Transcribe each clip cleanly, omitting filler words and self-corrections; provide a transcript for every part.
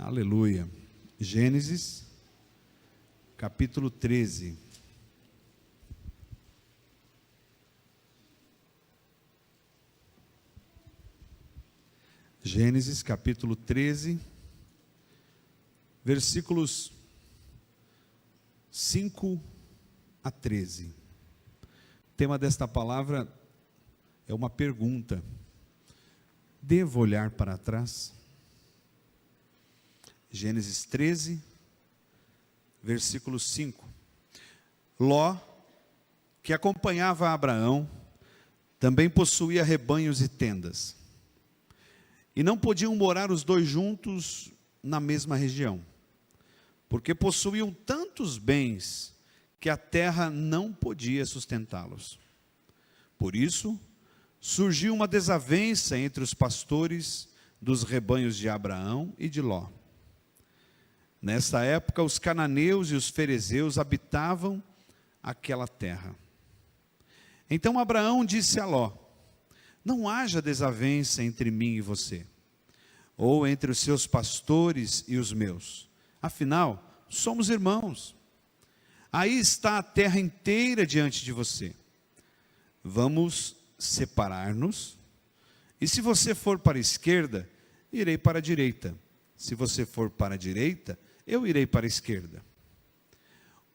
Aleluia. Gênesis, capítulo 13. Gênesis, capítulo 13, versículos 5 a 13. O tema desta palavra é uma pergunta: devo olhar para trás? Gênesis 13, versículo 5. Ló, que acompanhava Abraão, também possuía rebanhos e tendas. E não podiam morar os dois juntos na mesma região, porque possuíam tantos bens que a terra não podia sustentá-los. Por isso, surgiu uma desavença entre os pastores dos rebanhos de Abraão e de Ló. Nessa época, os cananeus e os ferezeus habitavam aquela terra. Então Abraão disse a Ló: não haja desavença entre mim e você, ou entre os seus pastores e os meus. Afinal, somos irmãos. Aí está a terra inteira diante de você. Vamos separar-nos, e se você for para a esquerda, irei para a direita. Se você for para a direita, eu irei para a esquerda.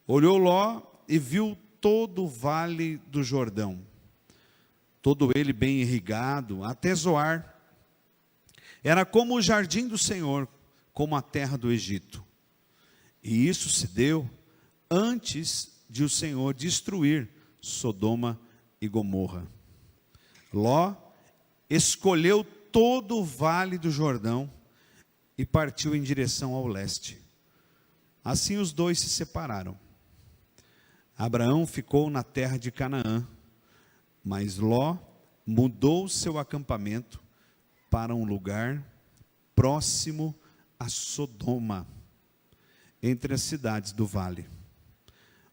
Olhou Ló e viu todo o vale do Jordão, todo ele bem irrigado, até Zoar. Era como o jardim do Senhor, como a terra do Egito. E isso se deu antes de o Senhor destruir Sodoma e Gomorra. Ló escolheu todo o vale do Jordão e partiu em direção ao leste. Assim os dois se separaram. Abraão ficou na terra de Canaã, mas Ló mudou seu acampamento para um lugar próximo a Sodoma, entre as cidades do vale.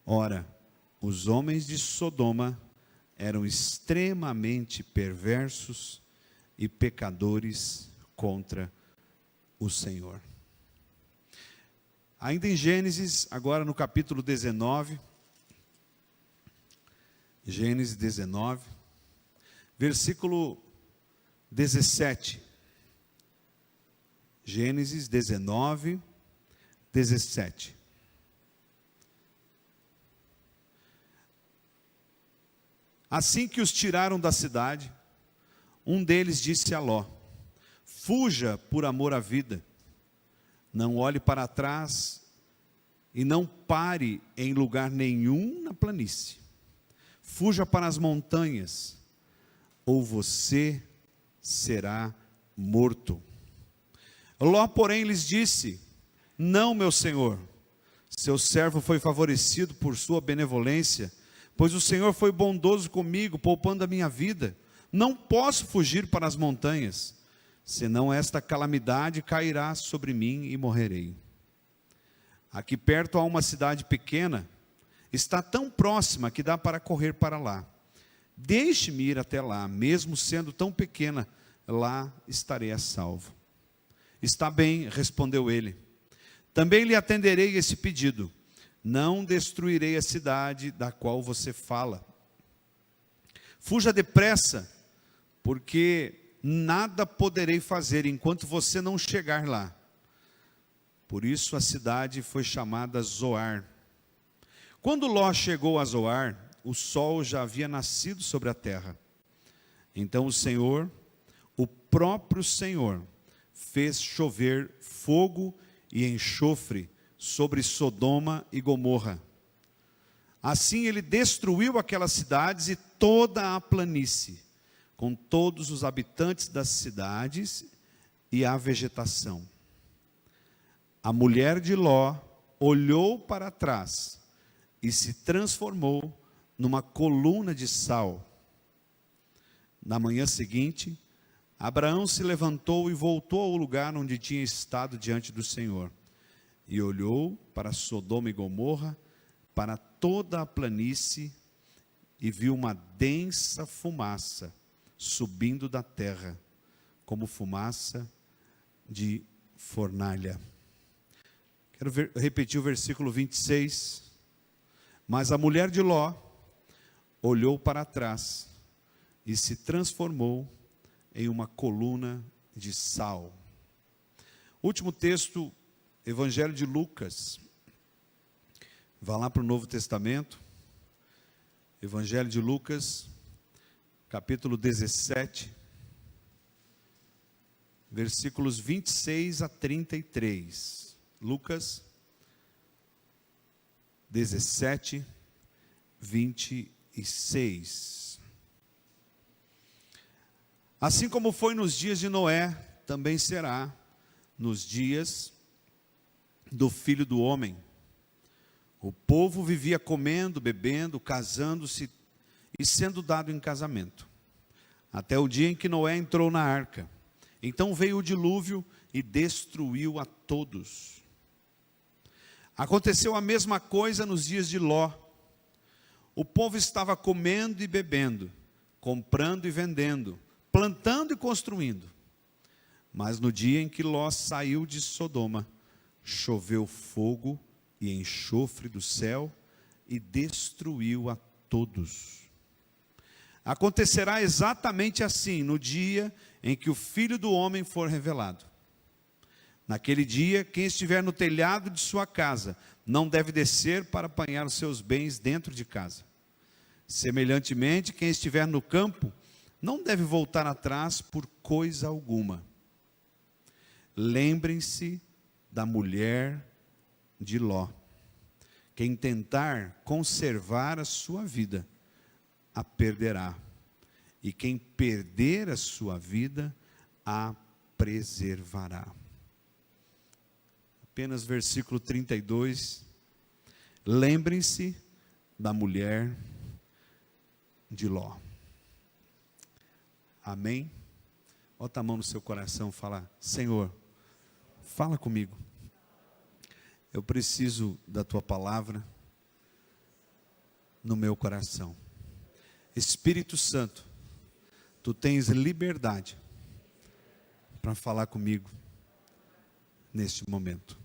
Ora, os homens de Sodoma eram extremamente perversos e pecadores contra o Senhor. Ainda em Gênesis, agora no capítulo 19, Gênesis 19, versículo 17. Gênesis 19, 17. Assim que os tiraram da cidade, um deles disse a Ló: fuja por amor à vida, não olhe para trás e não pare em lugar nenhum na planície. Fuja para as montanhas, ou você será morto. Ló, porém, lhes disse: não, meu senhor, seu servo foi favorecido por sua benevolência, pois o Senhor foi bondoso comigo, poupando a minha vida. Não posso fugir para as montanhas, senão esta calamidade cairá sobre mim e morrerei. Aqui perto há uma cidade pequena, está tão próxima que dá para correr para lá. Deixe-me ir até lá, mesmo sendo tão pequena, lá estarei a salvo. Está bem, respondeu ele. Também lhe atenderei esse pedido. Não destruirei a cidade da qual você fala. Fuja depressa, porque nada poderei fazer enquanto você não chegar lá. Por isso a cidade foi chamada Zoar. Quando Ló chegou a Zoar, o sol já havia nascido sobre a terra. Então o Senhor, o próprio Senhor, fez chover fogo e enxofre sobre Sodoma e Gomorra. Assim ele destruiu aquelas cidades e toda a planície, com todos os habitantes das cidades e a vegetação. A mulher de Ló olhou para trás e se transformou numa coluna de sal. Na manhã seguinte, Abraão se levantou e voltou ao lugar onde tinha estado diante do Senhor. E olhou para Sodoma e Gomorra, para toda a planície, e viu uma densa fumaça subindo da terra, como fumaça de fornalha. repetir o versículo 26. Mas a mulher de Ló olhou para trás e se transformou em uma coluna de sal. Último texto, Evangelho de Lucas. Vá lá para o Novo Testamento. Evangelho de Lucas, capítulo 17, versículos 26 a 33. Lucas 17, 26. Assim como foi nos dias de Noé, também será nos dias do Filho do Homem. O povo vivia comendo, bebendo, casando-se e sendo dado em casamento, até o dia em que Noé entrou na arca. Então veio o dilúvio e destruiu a todos. Aconteceu a mesma coisa nos dias de Ló. O povo estava comendo e bebendo, comprando e vendendo, plantando e construindo. Mas no dia em que Ló saiu de Sodoma, choveu fogo e enxofre do céu e destruiu a todos. Acontecerá exatamente assim no dia em que o Filho do Homem for revelado. Naquele dia, quem estiver no telhado de sua casa não deve descer para apanhar os seus bens dentro de casa. Semelhantemente, quem estiver no campo não deve voltar atrás por coisa alguma. Lembrem-se da mulher de Ló. Quem tentar conservar a sua vida, a perderá. E quem perder a sua vida, a preservará. Apenas versículo 32. Lembrem-se da mulher de Ló. Amém? Bota a mão no seu coração e fala: Senhor, fala comigo. Eu preciso da tua palavra no meu coração. Espírito Santo, tu tens liberdade para falar comigo neste momento,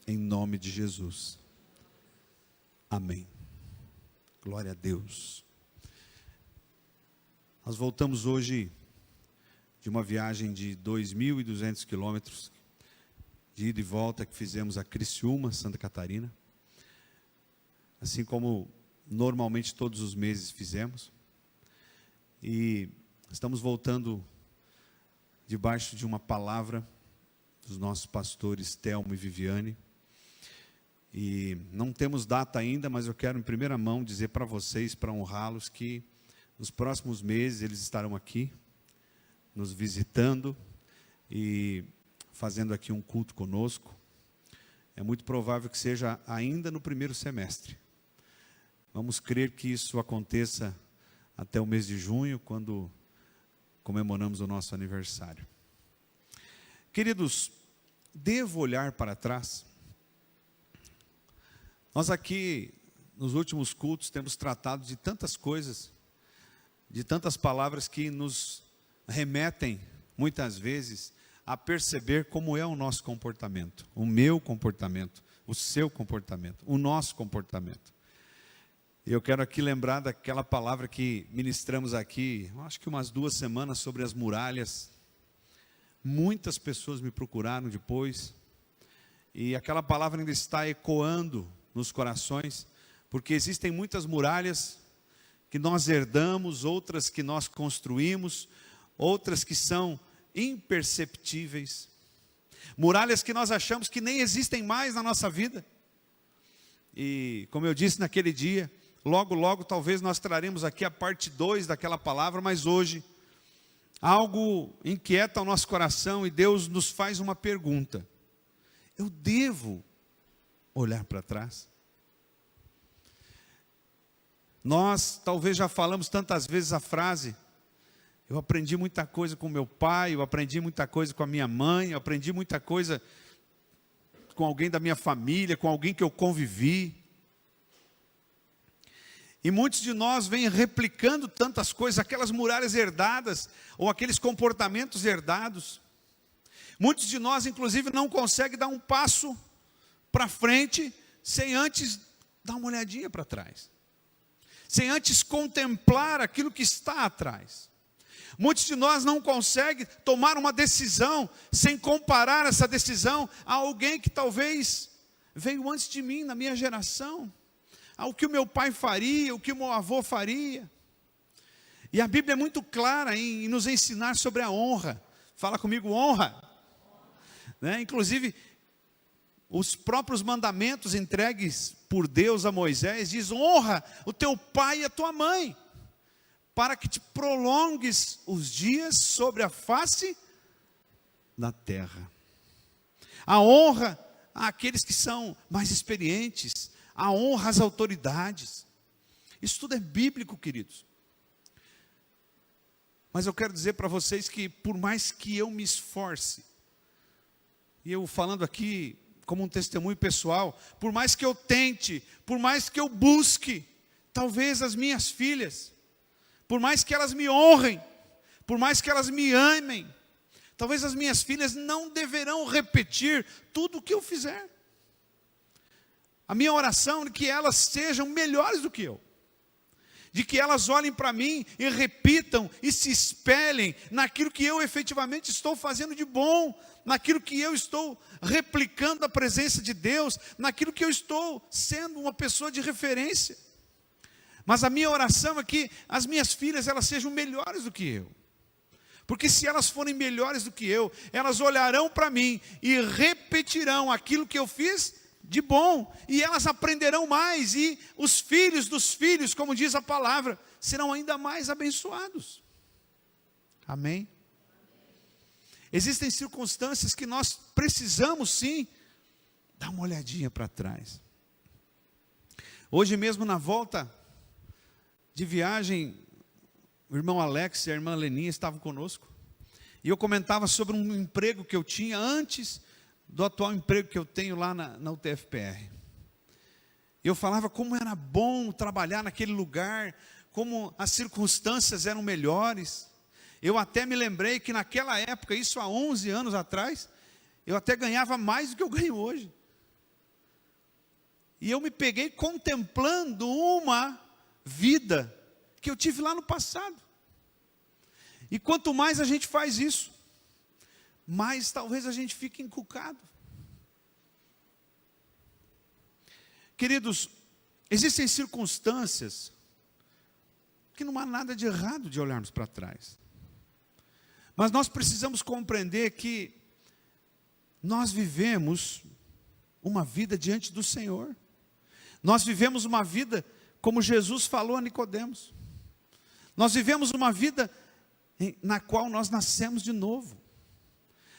em nome de Jesus. Amém. Glória a Deus. Nós voltamos hoje de uma viagem de 2.200 quilômetros, de ida e volta, que fizemos a Criciúma, Santa Catarina, assim como normalmente todos os meses fizemos, e estamos voltando debaixo de uma palavra dos nossos pastores Telmo e Viviane, e não temos data ainda, mas eu quero em primeira mão dizer para vocês, para honrá-los, que nos próximos meses eles estarão aqui, nos visitando e fazendo aqui um culto conosco. É muito provável que seja ainda no primeiro semestre. Vamos crer que isso aconteça até o mês de junho, quando comemoramos o nosso aniversário. Queridos, devo olhar para trás? Nós aqui, nos últimos cultos, temos tratado de tantas coisas, de tantas palavras que nos remetem, muitas vezes, a perceber como é o nosso comportamento, o meu comportamento, o seu comportamento, o nosso comportamento. Eu quero aqui lembrar daquela palavra que ministramos aqui, acho que umas 2 semanas, sobre as muralhas. Muitas pessoas me procuraram depois, e aquela palavra ainda está ecoando nos corações, porque existem muitas muralhas que nós herdamos, outras que nós construímos, outras que são imperceptíveis, muralhas que nós achamos que nem existem mais na nossa vida. E como eu disse naquele dia, logo logo talvez nós traremos aqui a parte 2 daquela palavra, mas hoje algo inquieta o nosso coração e Deus nos faz uma pergunta: eu devo olhar para trás? Nós talvez já falamos tantas vezes a frase: eu aprendi muita coisa com meu pai, eu aprendi muita coisa com a minha mãe, eu aprendi muita coisa com alguém da minha família, com alguém que eu convivi. E muitos de nós vêm replicando tantas coisas, aquelas muralhas herdadas, ou aqueles comportamentos herdados. Muitos de nós, inclusive, não conseguem dar um passo para frente sem antes dar uma olhadinha para trás, sem antes contemplar aquilo que está atrás. Muitos de nós não conseguem tomar uma decisão sem comparar essa decisão a alguém que talvez veio antes de mim, na minha geração, ao que o meu pai faria, o que o meu avô faria. E a Bíblia é muito clara em nos ensinar sobre a honra. Fala comigo, honra. Né? Inclusive, os próprios mandamentos entregues por Deus a Moisés diz: honra o teu pai e a tua mãe, para que te prolongues os dias sobre a face da terra. A honra àqueles que são mais experientes, a honra às autoridades. Isso tudo é bíblico, queridos. Mas eu quero dizer para vocês que por mais que eu me esforce, e eu falando aqui como um testemunho pessoal, por mais que eu tente, por mais que eu busque, talvez as minhas filhas, por mais que elas me honrem, por mais que elas me amem, talvez as minhas filhas não deverão repetir tudo o que eu fizer. A minha oração é que elas sejam melhores do que eu, de que elas olhem para mim e repitam e se espelhem naquilo que eu efetivamente estou fazendo de bom, naquilo que eu estou replicando a presença de Deus, naquilo que eu estou sendo uma pessoa de referência. Mas a minha oração é que as minhas filhas elas sejam melhores do que eu. Porque se elas forem melhores do que eu, elas olharão para mim e repetirão aquilo que eu fiz de bom, e elas aprenderão mais, e os filhos dos filhos, como diz a palavra, serão ainda mais abençoados. Amém? Existem circunstâncias que nós precisamos sim dar uma olhadinha para trás. Hoje mesmo na volta de viagem, o irmão Alex e a irmã Leninha estavam conosco, e eu comentava sobre um emprego que eu tinha antes do atual emprego que eu tenho lá na UTFPR. Eu falava como era bom trabalhar naquele lugar, como as circunstâncias eram melhores. Eu até me lembrei que naquela época, isso há 11 anos atrás, eu até ganhava mais do que eu ganho hoje. E eu me peguei contemplando uma vida que eu tive lá no passado. E quanto mais a gente faz isso, mais talvez a gente fique encucado. Queridos, existem circunstâncias que não há nada de errado de olharmos para trás. Mas nós precisamos compreender que nós vivemos uma vida diante do Senhor. Nós vivemos uma vida como Jesus falou a Nicodemos. Nós vivemos uma vida na qual nós nascemos de novo.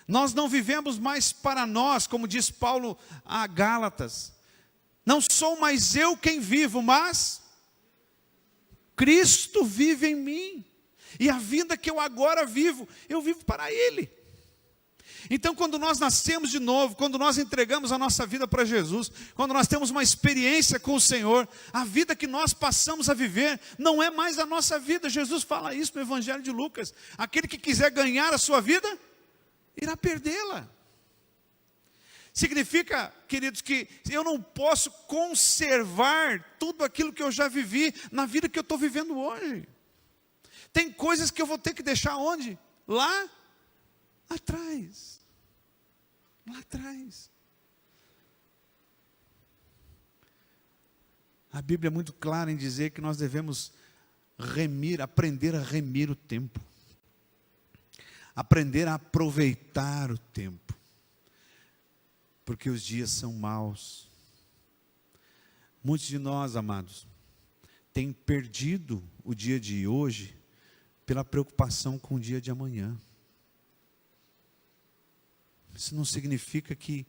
Nós não vivemos mais para nós, como diz Paulo a Gálatas. Não sou mais eu quem vivo, mas Cristo vive em mim. E a vida que eu agora vivo, eu vivo para Ele. Então, quando nós nascemos de novo, quando nós entregamos a nossa vida para Jesus, quando nós temos uma experiência com o Senhor, a vida que nós passamos a viver não é mais a nossa vida. Jesus fala isso no Evangelho de Lucas. Aquele que quiser ganhar a sua vida, irá perdê-la. Significa, queridos, que eu não posso conservar tudo aquilo que eu já vivi na vida que eu estou vivendo hoje. Tem coisas que eu vou ter que deixar onde? Lá atrás. Lá atrás. A Bíblia é muito clara em dizer que nós devemos aprender a remir o tempo. Aprender a aproveitar o tempo. Porque os dias são maus. Muitos de nós, amados, têm perdido o dia de hoje pela preocupação com o dia de amanhã. Isso não significa que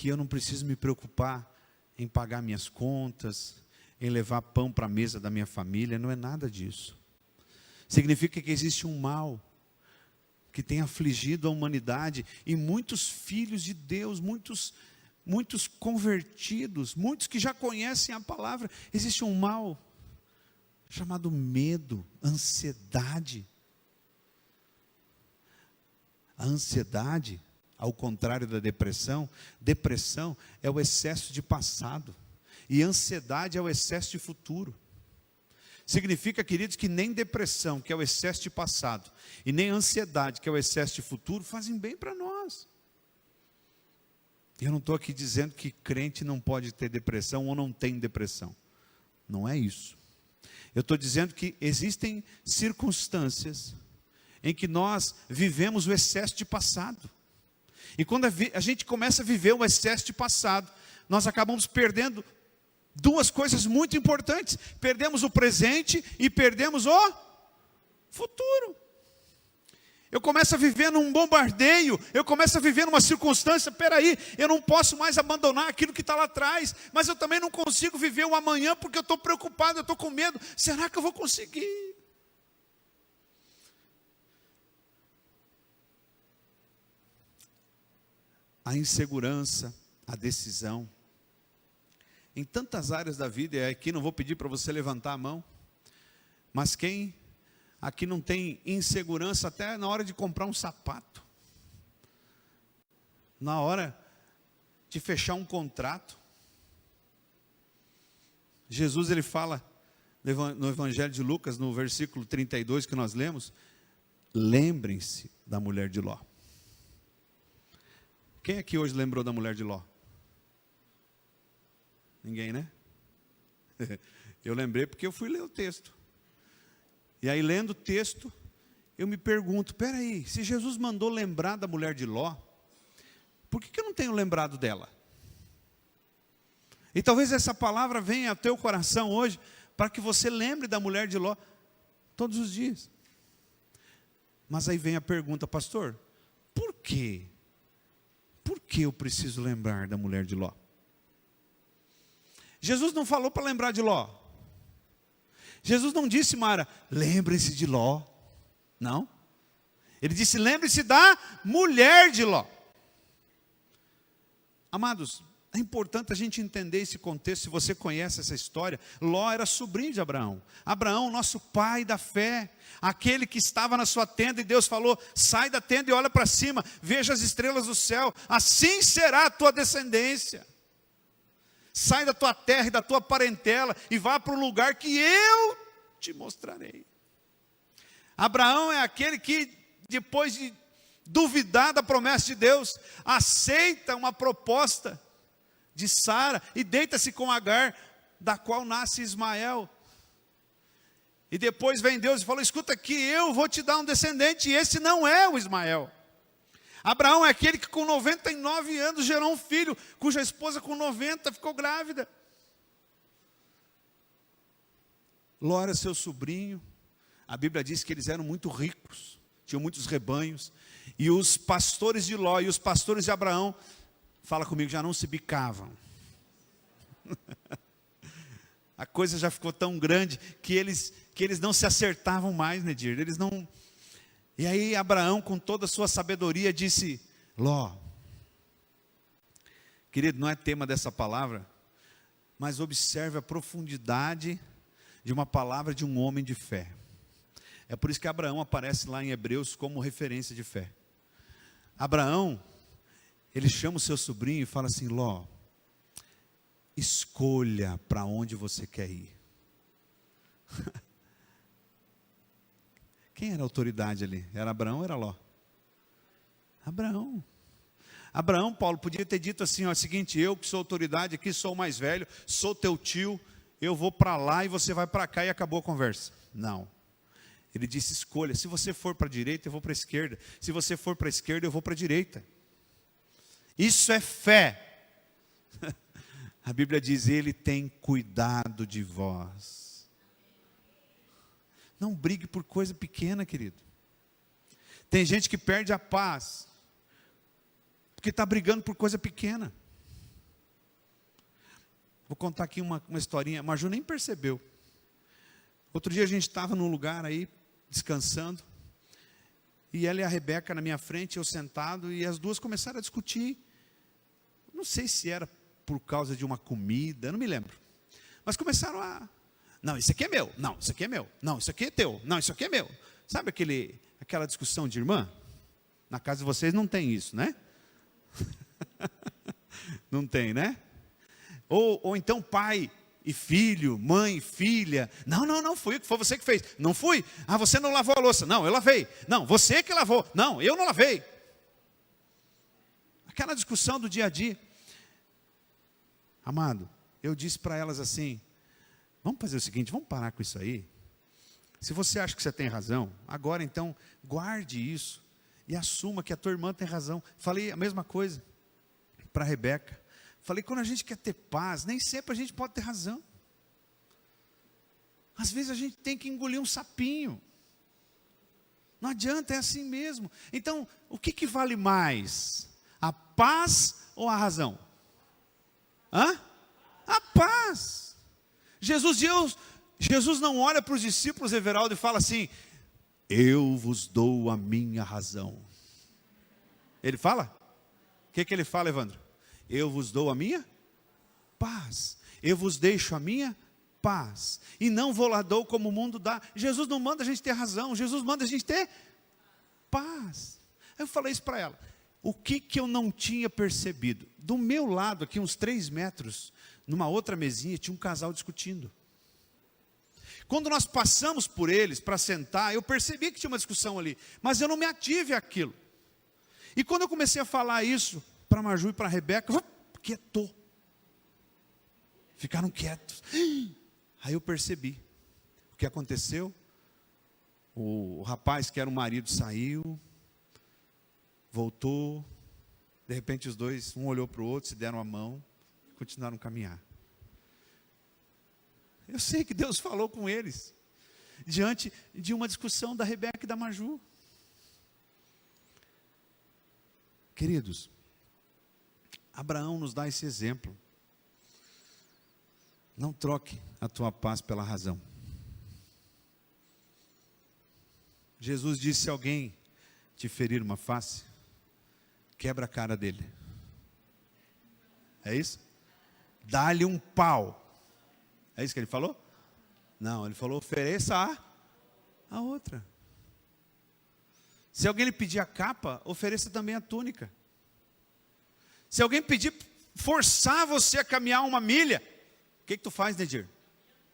eu não preciso me preocupar em pagar minhas contas, em levar pão para a mesa da minha família, não é nada disso. Significa que existe um mal que tem afligido a humanidade, e muitos filhos de Deus, muitos convertidos, muitos que já conhecem a palavra, existe um mal chamado medo, ansiedade. A ansiedade, ao contrário da depressão, depressão é o excesso de passado, e ansiedade é o excesso de futuro. Significa, queridos, que nem depressão, que é o excesso de passado, e nem ansiedade, que é o excesso de futuro, fazem bem para nós. Eu não estou aqui dizendo que crente não pode ter depressão ou não tem depressão. Não é isso. Eu estou dizendo que existem circunstâncias em que nós vivemos o excesso de passado. E quando a gente começa a viver o excesso de passado, nós acabamos perdendo duas coisas muito importantes. Perdemos o presente e perdemos o futuro. Eu começo a viver num bombardeio, eu começo a viver numa circunstância, peraí, eu não posso mais abandonar aquilo que está lá atrás, mas eu também não consigo viver o amanhã porque eu estou preocupado, eu estou com medo. Será que eu vou conseguir? A insegurança, a decisão, em tantas áreas da vida, e aqui não vou pedir para você levantar a mão, mas quem aqui não tem insegurança até na hora de comprar um sapato, na hora de fechar um contrato? Jesus, ele fala no Evangelho de Lucas, no versículo 32 que nós lemos, lembrem-se da mulher de Ló. Quem aqui hoje lembrou da mulher de Ló? Ninguém, né? Eu lembrei porque eu fui ler o texto. E aí, lendo o texto, eu me pergunto, peraí, se Jesus mandou lembrar da mulher de Ló, por que eu não tenho lembrado dela? E talvez essa palavra venha ao teu coração hoje, para que você lembre da mulher de Ló todos os dias. Mas aí vem a pergunta, pastor, por quê? Por que eu preciso lembrar da mulher de Ló? Jesus não falou para lembrar de Ló. Jesus não disse, Mara, lembre-se de Ló. Não. Ele disse, lembre-se da mulher de Ló. Amados, é importante a gente entender esse contexto. Se você conhece essa história, Ló era sobrinho de Abraão. Abraão, nosso pai da fé, aquele que estava na sua tenda e Deus falou, sai da tenda e olha para cima, veja as estrelas do céu, assim será a tua descendência. Sai da tua terra e da tua parentela e vá para o lugar que eu te mostrarei. Abraão é aquele que, depois de duvidar da promessa de Deus, aceita uma proposta de Sara e deita-se com Agar, da qual nasce Ismael. E depois vem Deus e fala, escuta aqui, eu vou te dar um descendente, e esse não é o Ismael. Abraão é aquele que com 99 anos gerou um filho, cuja esposa com 90 ficou grávida. Ló era seu sobrinho. A Bíblia diz que eles eram muito ricos, tinham muitos rebanhos. E os pastores de Ló e os pastores de Abraão, fala comigo, já não se bicavam. A coisa já ficou tão grande que eles não se acertavam mais, Nedir. Eles não... E aí Abraão, com toda a sua sabedoria, disse, Ló, querido, não é tema dessa palavra, mas observe a profundidade de uma palavra de um homem de fé. É por isso que Abraão aparece lá em Hebreus como referência de fé. Abraão, ele chama o seu sobrinho e fala assim, Ló, escolha para onde você quer ir. Quem era a autoridade ali? Era Abraão ou era Ló? Abraão. Abraão, Paulo, podia ter dito assim, ó, é o seguinte, eu que sou autoridade aqui, sou o mais velho, sou teu tio, eu vou para lá e você vai para cá e acabou a conversa. Não. Ele disse, escolha, se você for para a direita, eu vou para a esquerda. Se você for para a esquerda, eu vou para a direita. Isso é fé. A Bíblia diz, ele tem cuidado de vós. Não brigue por coisa pequena, querido. Tem gente que perde a paz porque está brigando por coisa pequena. Vou contar aqui uma historinha. A Maju nem percebeu. Outro dia a gente estava num lugar aí, descansando, e ela e a Rebeca na minha frente, eu sentado, e as duas começaram a discutir. Não sei se era por causa de uma comida, não me lembro. Mas começaram a... Não, isso aqui é meu. Não, isso aqui é meu. Não, isso aqui é teu. Não, isso aqui é meu. Sabe aquela discussão de irmã? Na casa de vocês não tem isso, né? Não tem, né? Ou então pai e filho, mãe e filha. Não, foi você que fez. Não fui. Ah, você não lavou a louça. Não, eu lavei. Não, você que lavou. Não, eu não lavei. Aquela discussão do dia a dia. Amado, eu disse para elas assim, vamos fazer o seguinte, vamos parar com isso aí. Se você acha que você tem razão, agora então guarde isso e assuma que a tua irmã tem razão. Falei a mesma coisa para a Rebeca. Falei, quando a gente quer ter paz, nem sempre a gente pode ter razão. Às vezes a gente tem que engolir um sapinho. Não adianta, é assim mesmo. Então, o que vale mais? A paz ou a razão? A paz. Jesus não olha para os discípulos, Everaldo, e fala assim, eu vos dou a minha razão. Ele fala? O que ele fala, Evandro? Eu vos dou a minha paz. Eu vos deixo a minha paz. E não vou lá dou como o mundo dá. Jesus não manda a gente ter razão. Jesus manda a gente ter paz. Eu falei isso para ela. O que eu não tinha percebido? Do meu lado, aqui uns 3 metros, numa outra mesinha, tinha um casal discutindo. Quando nós passamos por eles para sentar, eu percebi que tinha uma discussão ali, mas eu não me ative àquilo. E quando eu comecei a falar isso para a Maju e para a Rebeca, quietou. Ficaram quietos. Aí eu percebi o que aconteceu. O rapaz que era o marido saiu, voltou, de repente os dois, um olhou para o outro, se deram a mão, e continuaram a caminhar. Eu sei que Deus falou com eles, diante de uma discussão da Rebeca e da Maju. Queridos, Abraão nos dá esse exemplo. Não troque a tua paz pela razão. Jesus disse, se alguém te ferir uma face, quebra a cara dele. É isso? Dá-lhe um pau. É isso que ele falou? Não, ele falou, ofereça a outra. Se alguém lhe pedir a capa, ofereça também a túnica. Se alguém pedir, forçar você a caminhar 1 milha, o que tu faz, Nedir?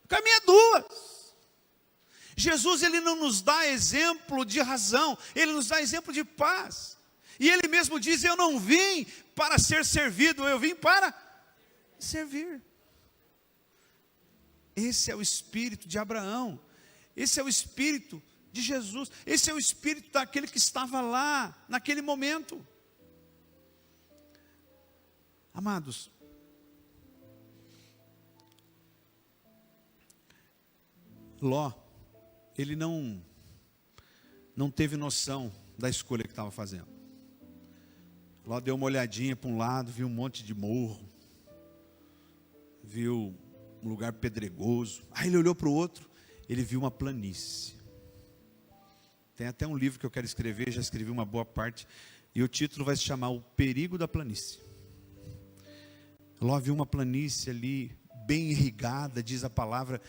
Caminha 2. Jesus, ele não nos dá exemplo de razão, ele nos dá exemplo de paz. E ele mesmo diz, eu não vim para ser servido, eu vim para servir. Esse é o espírito de Abraão, esse é o espírito de Jesus, esse é o espírito daquele que estava lá, naquele momento. Amados, Ló, ele não teve noção da escolha que estava fazendo. Ló deu uma olhadinha para um lado, viu um monte de morro, viu um lugar pedregoso. Aí ele olhou para o outro, ele viu uma planície. Tem até um livro que eu quero escrever, já escrevi uma boa parte, e o título vai se chamar O Perigo da Planície. Ló viu uma planície ali, bem irrigada, diz a palavra.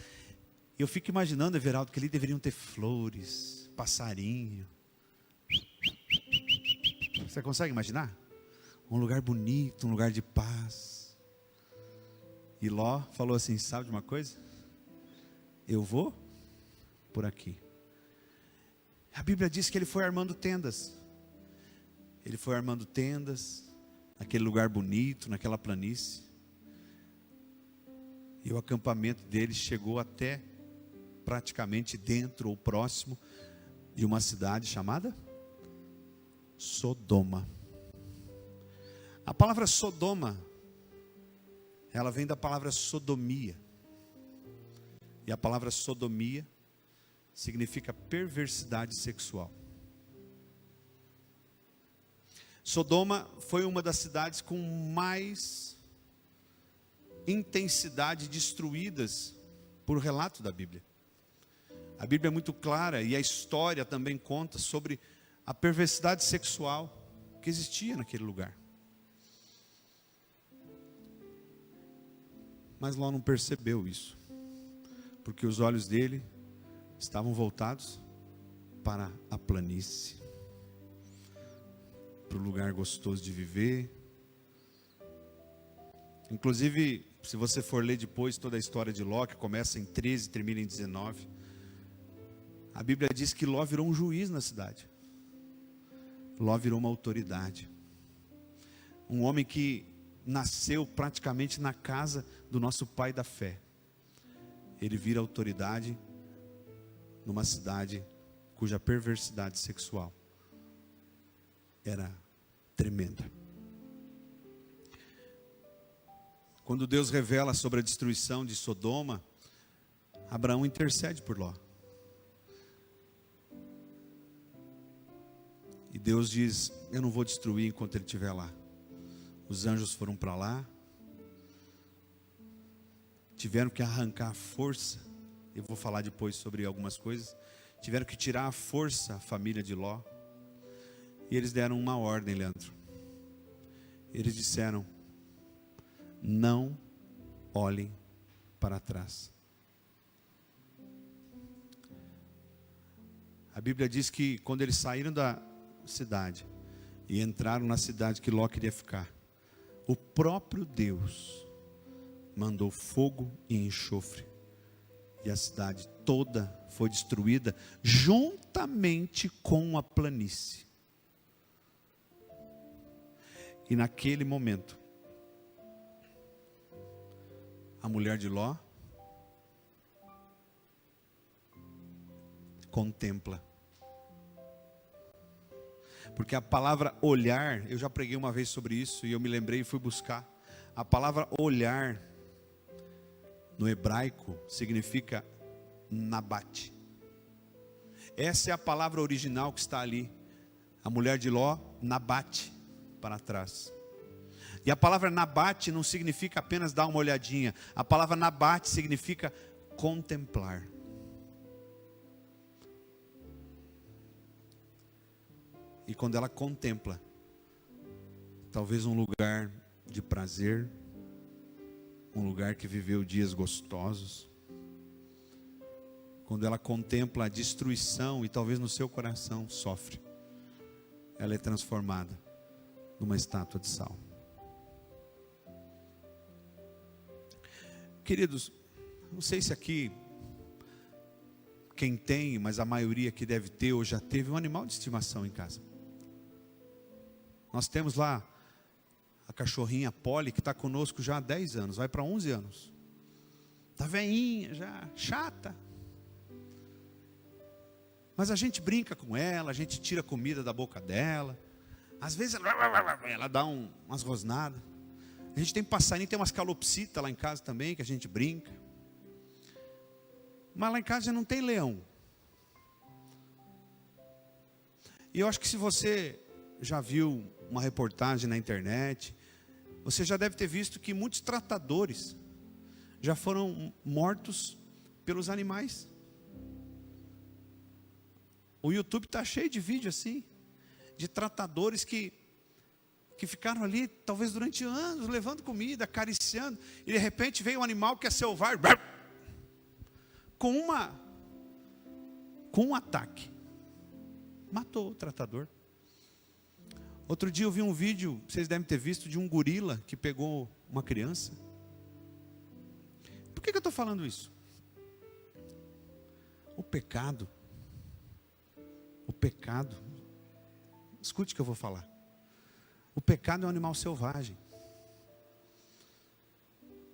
Eu fico imaginando, Everaldo, que ali deveriam ter flores, passarinho. Você consegue imaginar? Um lugar bonito, um lugar de paz. E Ló falou assim, sabe de uma coisa? Eu vou por aqui. A Bíblia diz que ele foi armando tendas. Ele foi armando tendas, naquele lugar bonito, naquela planície. E o acampamento dele chegou até praticamente dentro ou próximo de uma cidade chamada Sodoma. A palavra Sodoma, ela vem da palavra sodomia. E a palavra sodomia significa perversidade sexual. Sodoma foi uma das cidades com mais intensidade destruídas por relato da Bíblia. A Bíblia é muito clara e a história também conta sobre a perversidade sexual que existia naquele lugar. Mas Ló não percebeu isso, porque os olhos dele estavam voltados para a planície, para o lugar gostoso de viver, Inclusive, se você for ler depois toda a história de Ló, que começa em 13 e termina em 19, a Bíblia diz que Ló virou um juiz na cidade. Ló virou uma autoridade. Um homem que nasceu praticamente na casa do nosso pai da fé. Ele vira autoridade numa cidade cuja perversidade sexual era tremenda. Quando Deus revela sobre a destruição de Sodoma, Abraão intercede por Ló. E Deus diz: eu não vou destruir enquanto ele estiver lá. Os anjos foram para lá, tiveram que arrancar a força. Eu vou falar depois sobre algumas coisas. Tiveram que tirar a força a família de Ló. E eles deram uma ordem, Leandro. Eles disseram: não olhem para trás. A Bíblia diz que quando eles saíram da cidade e entraram na cidade que Ló queria ficar, o próprio Deus mandou fogo e enxofre, e a cidade toda foi destruída juntamente com a planície. E naquele momento, a mulher de Ló contempla. Porque a palavra olhar, eu já preguei uma vez sobre isso e eu me lembrei e fui buscar. A palavra olhar no hebraico significa nabate. Essa é a palavra original que está ali. A mulher de Ló nabate para trás. E a palavra nabate não significa apenas dar uma olhadinha. A palavra nabate significa contemplar. E quando ela contempla, talvez um lugar de prazer, um lugar que viveu dias gostosos, quando ela contempla a destruição e talvez no seu coração sofre, ela é transformada numa estátua de sal. Queridos, não sei se aqui quem tem, mas a maioria que deve ter ou já teve um animal de estimação em casa. Nós temos lá a cachorrinha Polly, que está conosco já há 10 anos, vai para 11 anos. Está veinha já, chata. Mas a gente brinca com ela, a gente tira comida da boca dela. Às vezes ela dá umas rosnadas. A gente tem passarinho, tem umas calopsitas lá em casa também, que a gente brinca. Mas lá em casa já não tem leão. E eu acho que se você já viu uma reportagem na internet, você já deve ter visto que muitos tratadores já foram mortos pelos animais. O YouTube está cheio de vídeo assim, de tratadores que ficaram ali, talvez durante anos, levando comida, acariciando, e de repente veio um animal que é selvagem, com um ataque, matou o tratador. Outro dia eu vi um vídeo, vocês devem ter visto, de um gorila que pegou uma criança. Por que eu estou falando isso? O pecado, escute o que eu vou falar. O pecado é um animal selvagem.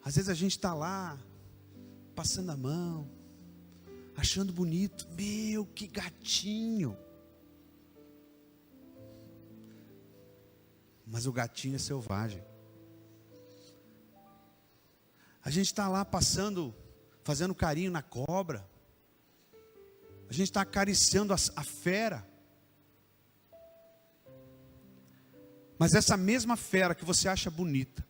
Às vezes a gente está lá, passando a mão, achando bonito. Meu, que gatinho. Mas o gatinho é selvagem. A gente está lá passando, fazendo carinho na cobra. A gente está acariciando a fera. Mas essa mesma fera que você acha bonita,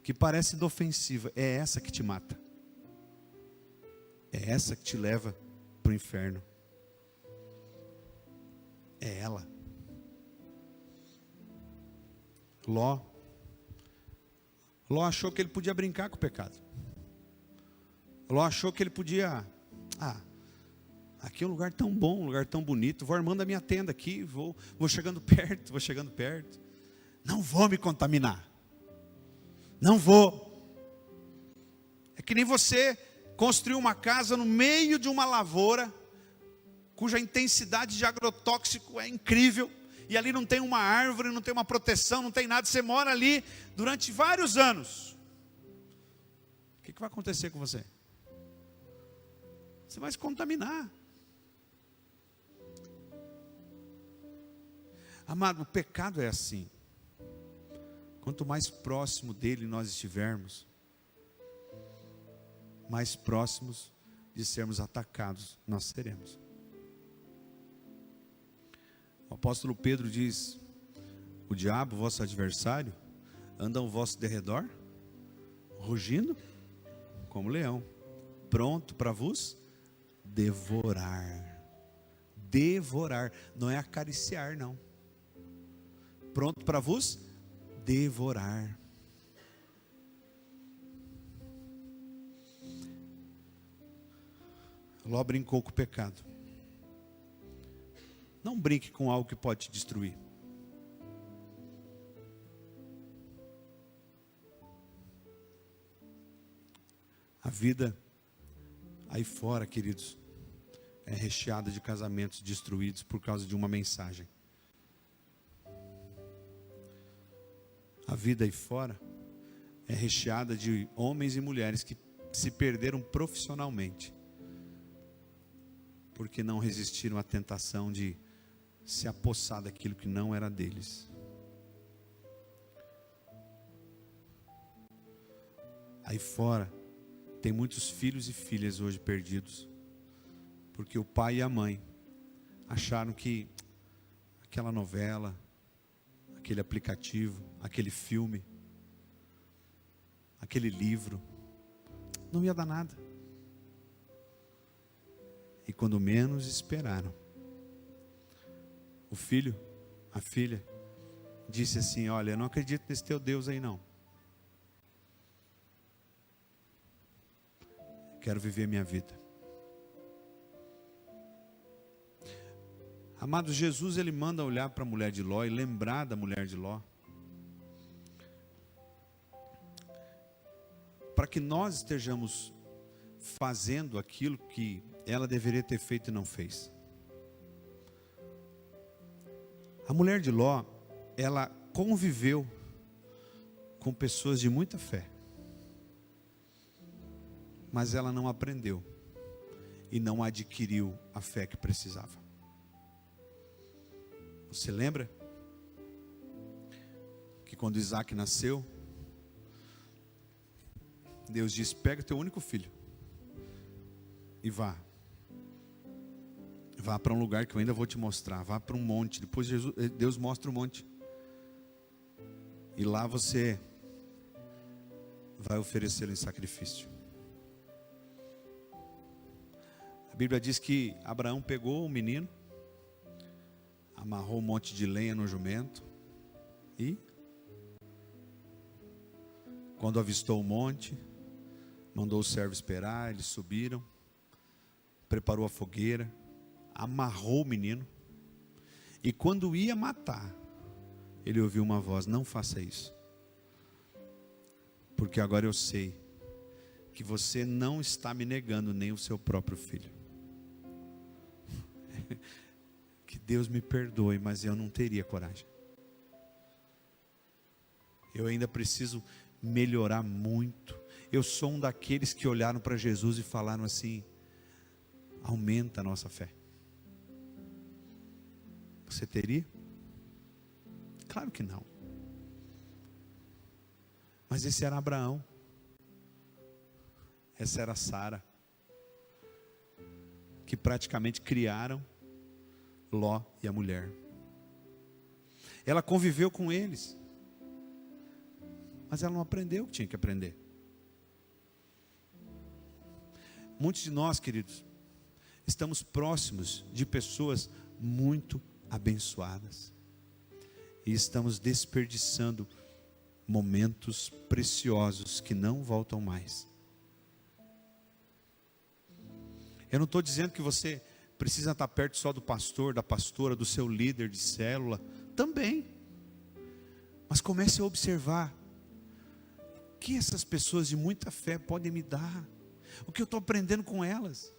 que parece inofensiva, é essa que te mata. É essa que te leva para o inferno. É ela. Ló achou que ele podia brincar com o pecado. Ló achou que ele podia, aqui é um lugar tão bom, um lugar tão bonito, vou armando a minha tenda aqui, vou chegando perto, Não vou me contaminar. Não vou. É que nem você construir uma casa no meio de uma lavoura, cuja intensidade de agrotóxico é incrível, e ali não tem uma árvore, não tem uma proteção, não tem nada, você mora ali durante vários anos. O que vai acontecer com você? Você vai se contaminar. Amado, o pecado é assim. Quanto mais próximo dele nós estivermos, mais próximos de sermos atacados nós seremos. O apóstolo Pedro diz: o diabo, vosso adversário, anda ao vosso derredor, rugindo como leão, pronto para vos devorar. Devorar, não é acariciar não. Pronto para vos devorar. Ló brincou com o pecado. Não brinque com algo que pode te destruir. A vida aí fora, queridos, é recheada de casamentos destruídos por causa de uma mensagem. A vida aí fora é recheada de homens e mulheres que se perderam profissionalmente, porque não resistiram à tentação de se apossar daquilo que não era deles. Aí fora tem muitos filhos e filhas hoje perdidos, porque o pai e a mãe acharam que aquela novela, aquele aplicativo, aquele filme, aquele livro, não ia dar nada. E quando menos esperaram, o filho, a filha, disse assim: olha, eu não acredito nesse teu Deus aí não. Quero viver minha vida. Amado, Jesus, ele manda olhar para a mulher de Ló e lembrar da mulher de Ló, para que nós estejamos fazendo aquilo que ela deveria ter feito e não fez. A mulher de Ló, ela conviveu com pessoas de muita fé, mas ela não aprendeu e não adquiriu a fé que precisava. Você lembra que quando Isaac nasceu, Deus disse: pega teu único filho e vá para um lugar que eu ainda vou te mostrar, vá para um monte. Depois Deus mostra o monte, e lá você vai oferecê-lo em sacrifício. A Bíblia diz que Abraão pegou o menino, amarrou um monte de lenha no jumento, e quando avistou o monte, mandou o servo esperar. Eles subiram, preparou a fogueira, amarrou o menino, e quando ia matar, ele ouviu uma voz: não faça isso, porque agora eu sei que você não está me negando nem o seu próprio filho. Que Deus me perdoe, mas eu não teria coragem. Eu ainda preciso melhorar muito. Eu sou um daqueles que olharam para Jesus e falaram assim: aumenta a nossa fé. Você teria? Claro que não. Mas esse era Abraão, essa era Sara, que praticamente criaram Ló e a mulher. Ela conviveu com eles, mas ela não aprendeu o que tinha que aprender. Muitos de nós, queridos, estamos próximos de pessoas muito abençoadas, e estamos desperdiçando momentos preciosos que não voltam mais. Eu não estou dizendo que você precisa estar perto só do pastor, da pastora, do seu líder de célula, também. Mas comece a observar que essas pessoas de muita fé podem me dar? O que eu estou aprendendo com elas?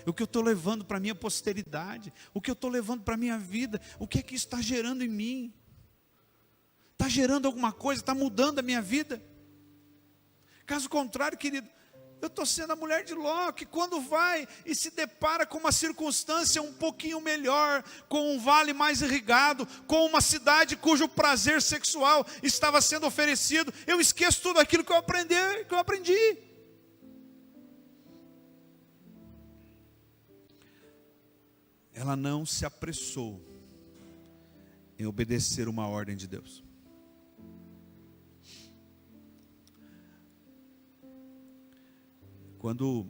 O que eu estou levando para a minha posteridade? O que eu estou levando para a minha vida? O que é que isso está gerando em mim? Está gerando alguma coisa? Está mudando a minha vida? Caso contrário, querido, eu estou sendo a mulher de Ló, que quando vai e se depara com uma circunstância um pouquinho melhor, com um vale mais irrigado, com uma cidade cujo prazer sexual estava sendo oferecido, eu esqueço tudo aquilo que eu aprendi. Ela não se apressou em obedecer uma ordem de Deus. Quando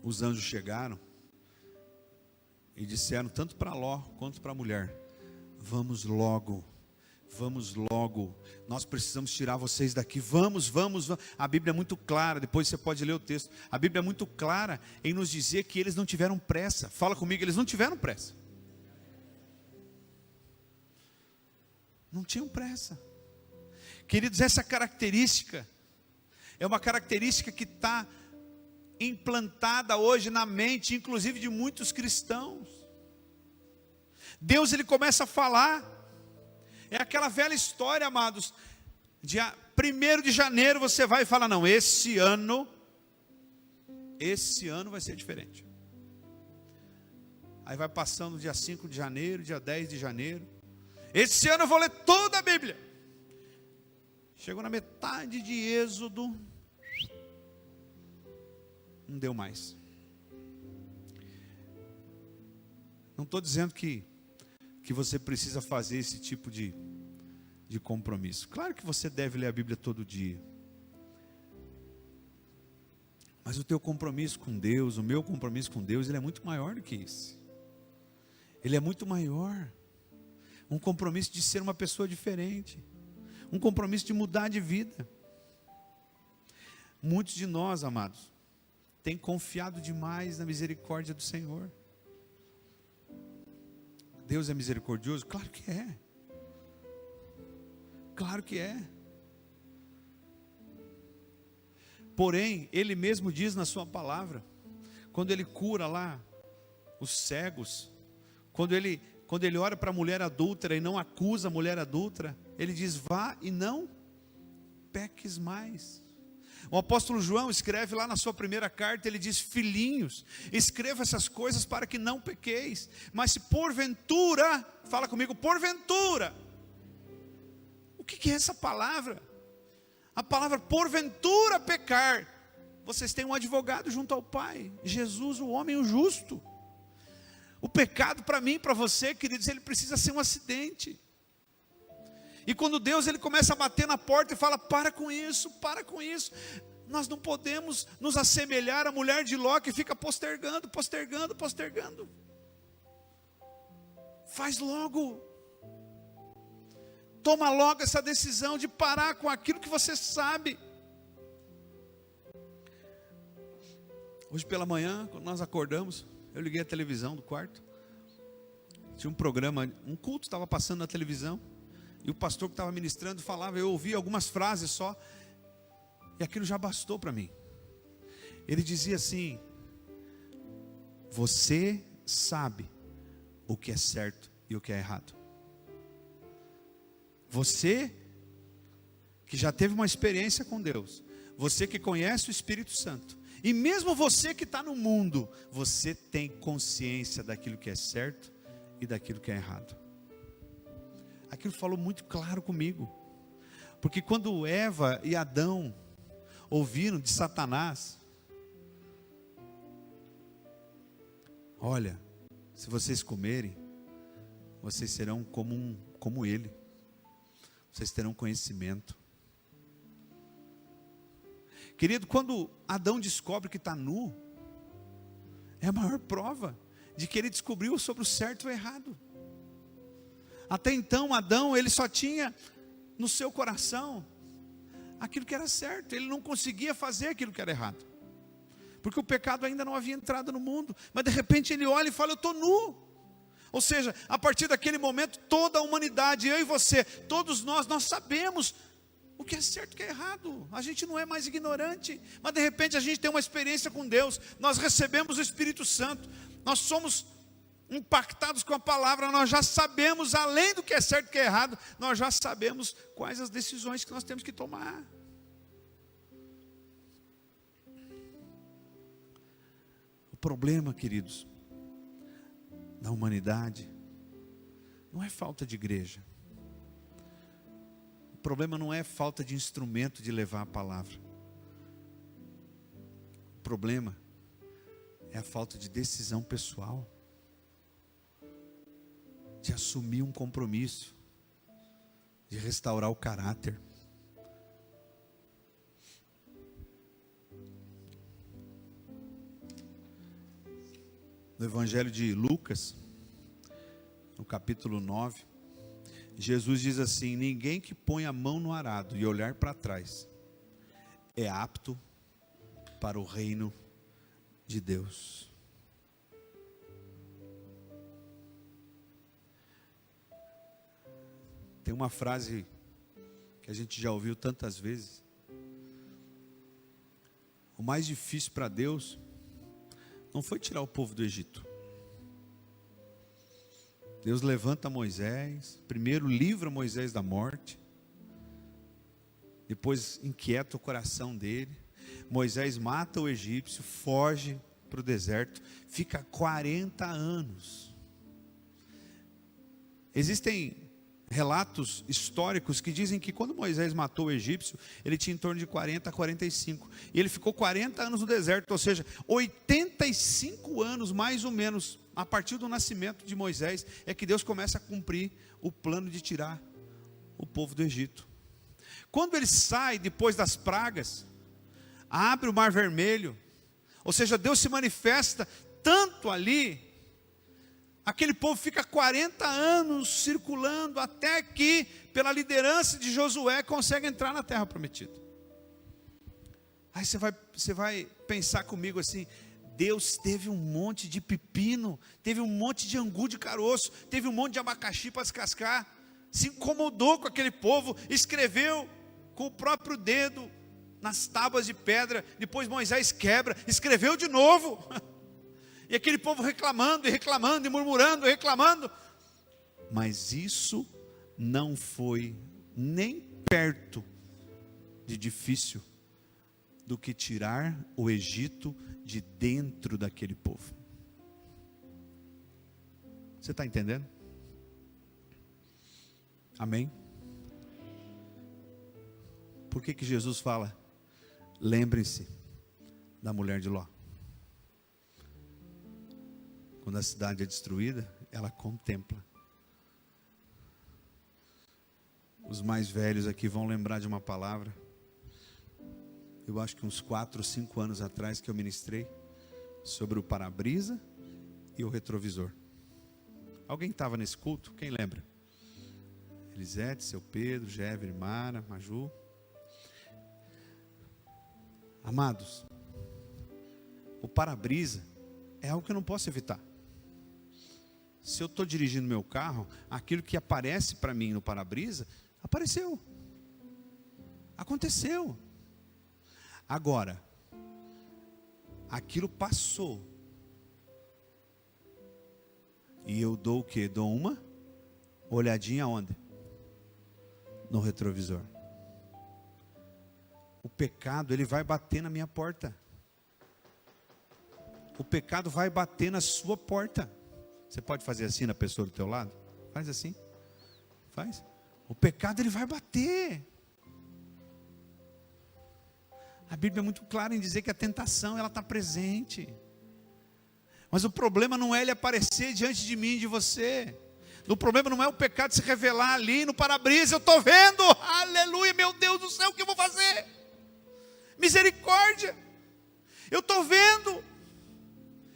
os anjos chegaram e disseram tanto para Ló quanto para a mulher: vamos logo, nós precisamos tirar vocês daqui, vamos. A Bíblia é muito clara, depois você pode ler o texto. A Bíblia é muito clara em nos dizer que eles não tiveram pressa. Fala comigo, eles não tiveram pressa. Não tinham pressa. Queridos, essa característica é uma característica que está implantada hoje na mente, inclusive de muitos cristãos. Deus, ele começa a falar. É aquela velha história, amados. Dia 1º de janeiro você vai e fala: não, esse ano vai ser diferente. Aí vai passando o dia 5 de janeiro, dia 10 de janeiro. Esse ano eu vou ler toda a Bíblia. Chegou na metade de Êxodo, não deu mais. Não estou dizendo que você precisa fazer esse tipo de compromisso. Claro que você deve ler a Bíblia todo dia. Mas o teu compromisso com Deus, o meu compromisso com Deus, ele é muito maior do que esse. Ele é muito maior. Um compromisso de ser uma pessoa diferente. Um compromisso de mudar de vida. Muitos de nós, amados, têm confiado demais na misericórdia do Senhor. Deus é misericordioso? Claro que é. Claro que é. Porém, Ele mesmo diz na sua palavra, quando Ele cura lá os cegos, quando Ele olha para a mulher adúltera e não acusa a mulher adúltera, Ele diz: vá e não peques mais. O apóstolo João escreve lá na sua primeira carta, ele diz: filhinhos, escreva essas coisas para que não pequeis. Mas se porventura, fala comigo, porventura. O que é essa palavra? A palavra porventura pecar. Vocês têm um advogado junto ao Pai, Jesus, o homem, o justo. O pecado para mim e para você, queridos, ele precisa ser um acidente. E quando Deus, ele começa a bater na porta e fala: para com isso, nós não podemos nos assemelhar à mulher de Ló, que fica postergando. Faz logo. Toma logo essa decisão de parar com aquilo que você sabe. Hoje pela manhã, quando nós acordamos, eu liguei a televisão do quarto. Tinha um programa, um culto estava passando na televisão. E o pastor que estava ministrando falava, eu ouvi algumas frases só, e aquilo já bastou para mim. Ele dizia assim: você sabe o que é certo e o que é errado. Você que já teve uma experiência com Deus, você que conhece o Espírito Santo, e mesmo você que está no mundo, você tem consciência daquilo que é certo e daquilo que é errado. Aquilo falou muito claro comigo. Porque quando Eva e Adão ouviram de Satanás: olha, se vocês comerem, vocês serão como ele. Vocês terão conhecimento. Querido, quando Adão descobre que está nu, é a maior prova de que ele descobriu sobre o certo e o errado. Até então, Adão, ele só tinha no seu coração aquilo que era certo. Ele não conseguia fazer aquilo que era errado, porque o pecado ainda não havia entrado no mundo. Mas de repente ele olha e fala: eu estou nu. Ou seja, a partir daquele momento, toda a humanidade, eu e você, todos nós sabemos o que é certo e o que é errado. A gente não é mais ignorante, mas de repente a gente tem uma experiência com Deus, nós recebemos o Espírito Santo, nós somos impactados com a palavra, nós já sabemos, além do que é certo e o que é errado, nós já sabemos quais as decisões que nós temos que tomar. O problema, queridos, da humanidade não é falta de igreja. O problema não é falta de instrumento de levar a palavra. O problema é a falta de decisão pessoal, de assumir um compromisso, de restaurar o caráter. No Evangelho de Lucas, no capítulo 9, Jesus diz assim: ninguém que põe a mão no arado e olhar para trás é apto para o reino de Deus. Tem uma frase que a gente já ouviu tantas vezes: o mais difícil para Deus não foi tirar o povo do Egito. Deus levanta Moisés, primeiro livra Moisés da morte, depois inquieta o coração dele. Moisés mata o egípcio, foge para o deserto, fica 40 anos. Existem relatos históricos que dizem que quando Moisés matou o egípcio, ele tinha em torno de 40 a 45. E ele ficou 40 anos no deserto, ou seja, 85 anos mais ou menos, a partir do nascimento de Moisés, é que Deus começa a cumprir o plano de tirar o povo do Egito. Quando ele sai depois das pragas, abre o Mar Vermelho, ou seja, Deus se manifesta tanto ali, aquele povo fica 40 anos circulando, até que, pela liderança de Josué, consegue entrar na terra prometida. Aí você vai pensar comigo assim: Deus teve um monte de pepino, teve um monte de angu de caroço, teve um monte de abacaxi para descascar, se incomodou com aquele povo, escreveu com o próprio dedo nas tábuas de pedra, depois Moisés quebra, escreveu de novo, e aquele povo reclamando, e reclamando, e murmurando, e reclamando, mas isso não foi nem perto de difícil do que tirar o Egito de dentro daquele povo. Você está entendendo? Amém? Por que Jesus fala: lembrem-se da mulher de Ló? Quando a cidade é destruída, ela contempla. Os mais velhos aqui vão lembrar de uma palavra, eu acho que uns 4 ou 5 anos atrás, que eu ministrei sobre o para-brisa e o retrovisor. Alguém estava nesse culto? Quem lembra? Elisete, seu Pedro, Géver, Mara, Maju. Amados, o para-brisa é algo que eu não posso evitar. Se eu estou dirigindo meu carro, aquilo que aparece para mim no para-brisa, apareceu. Aconteceu. Agora, aquilo passou. E eu dou o quê? Dou uma olhadinha onde? No retrovisor. O pecado, ele vai bater na minha porta. O pecado vai bater na sua porta. Você pode fazer assim na pessoa do teu lado? Faz assim. Faz. O pecado, ele vai bater. A Bíblia é muito clara em dizer que a tentação, ela está presente. Mas o problema não é ele aparecer diante de mim e de você. O problema não é o pecado se revelar ali no para-brisa. Eu estou vendo, aleluia, meu Deus do céu, o que eu vou fazer? Misericórdia. Eu estou vendo.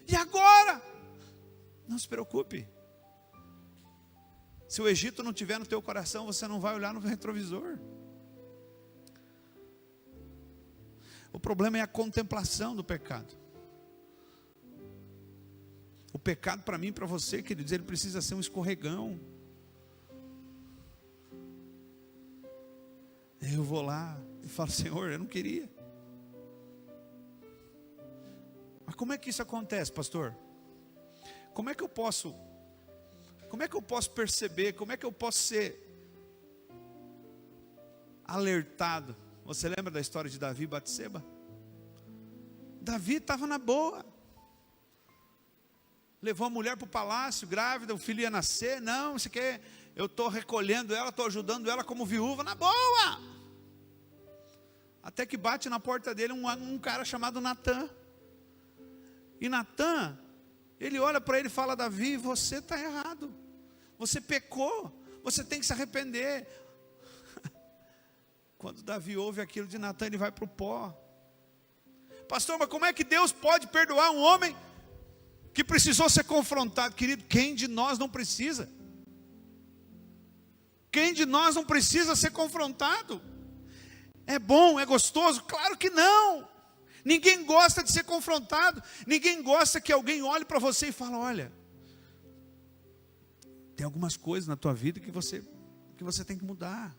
E agora? Não se preocupe. Se o Egito não estiver no teu coração, você não vai olhar no retrovisor. O problema é a contemplação do pecado. O pecado para mim e para você, queridos, ele precisa ser um escorregão. Eu vou lá e falo: Senhor, eu não queria. Mas como é que isso acontece, pastor? Como é que eu posso perceber? Como é que eu posso ser alertado? Você lembra da história de Davi e Batseba? Davi estava na boa. Levou a mulher para o palácio, grávida, o filho ia nascer. Não, isso aqui eu estou recolhendo ela, estou ajudando ela como viúva, na boa. Até que bate na porta dele um cara chamado Natã. E Natã, ele olha para ele e fala: Davi, você está errado. Você pecou, você tem que se arrepender. Quando Davi ouve aquilo de Natã, ele vai para o pó. Pastor, mas como é que Deus pode perdoar um homem que precisou ser confrontado? Querido, quem de nós não precisa? Quem de nós não precisa ser confrontado? É bom, é gostoso? Claro que não. Ninguém gosta de ser confrontado. Ninguém gosta que alguém olhe para você e fale: olha, tem algumas coisas na tua vida que você tem que mudar.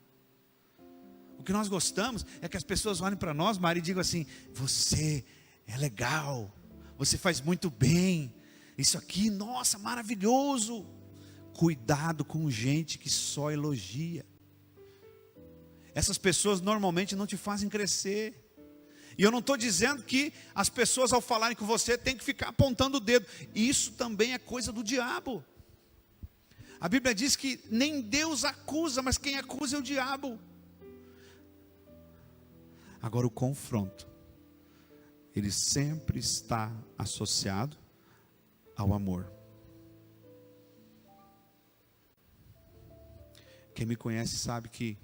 O que nós gostamos é que as pessoas olhem para nós, Maria, e digam assim: você é legal, você faz muito bem, isso aqui, nossa, maravilhoso. Cuidado com gente que só elogia. Essas pessoas normalmente não te fazem crescer. E eu não estou dizendo que as pessoas, ao falarem com você, têm que ficar apontando o dedo. Isso também é coisa do diabo. A Bíblia diz que nem Deus acusa, mas quem acusa é o diabo. Agora, o confronto, ele sempre está associado ao amor. Quem me conhece sabe que,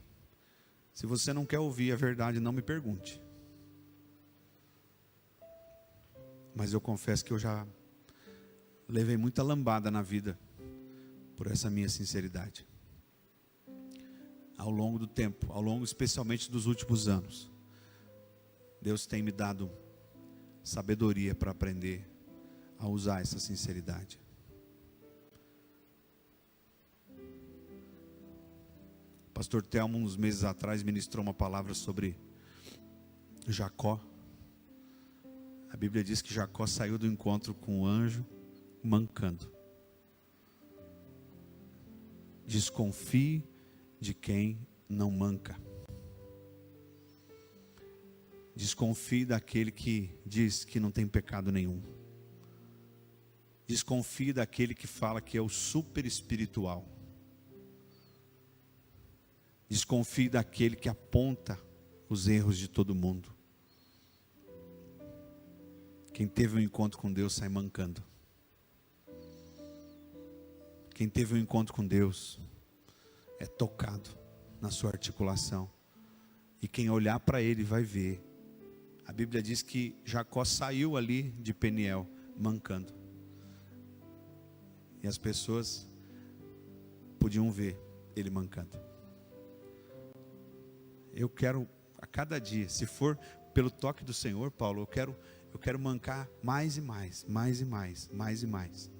se você não quer ouvir a verdade, não me pergunte. Mas eu confesso que eu já levei muita lambada na vida por essa minha sinceridade. Ao longo do tempo, ao longo especialmente dos últimos anos, Deus tem me dado sabedoria para aprender a usar essa sinceridade. Pastor Telmo, uns meses atrás, ministrou uma palavra sobre Jacó. A Bíblia diz que Jacó saiu do encontro com o anjo mancando. Desconfie de quem não manca. Desconfie daquele que diz que não tem pecado nenhum. Desconfie daquele que fala que é o super espiritual. Desconfie daquele que aponta os erros de todo mundo. Quem teve um encontro com Deus sai mancando. Quem teve um encontro com Deus é tocado na sua articulação. E quem olhar para ele vai ver. A Bíblia diz que Jacó saiu ali de Peniel mancando. E as pessoas podiam ver ele mancando. Eu quero a cada dia, se for pelo toque do Senhor, Paulo, eu quero mancar mais e mais, mais e mais, mais e mais.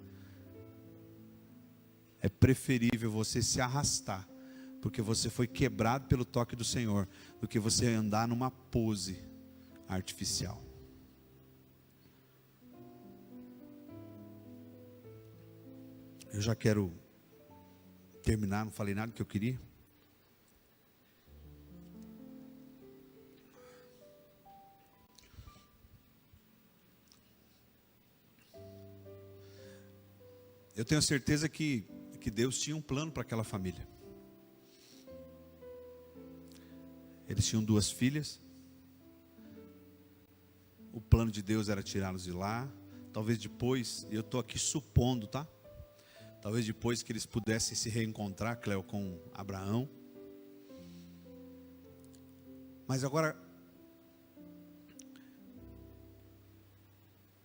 É preferível você se arrastar, porque você foi quebrado pelo toque do Senhor, do que você andar numa pose artificial. Eu já quero terminar, não falei nada que eu queria. Eu tenho certeza que Deus tinha um plano para aquela família. Eles tinham 2 filhas. O plano de Deus era tirá-los de lá. Talvez depois, eu estou aqui supondo, tá? Talvez depois que eles pudessem se reencontrar, Cléo, com Abraão. Mas agora,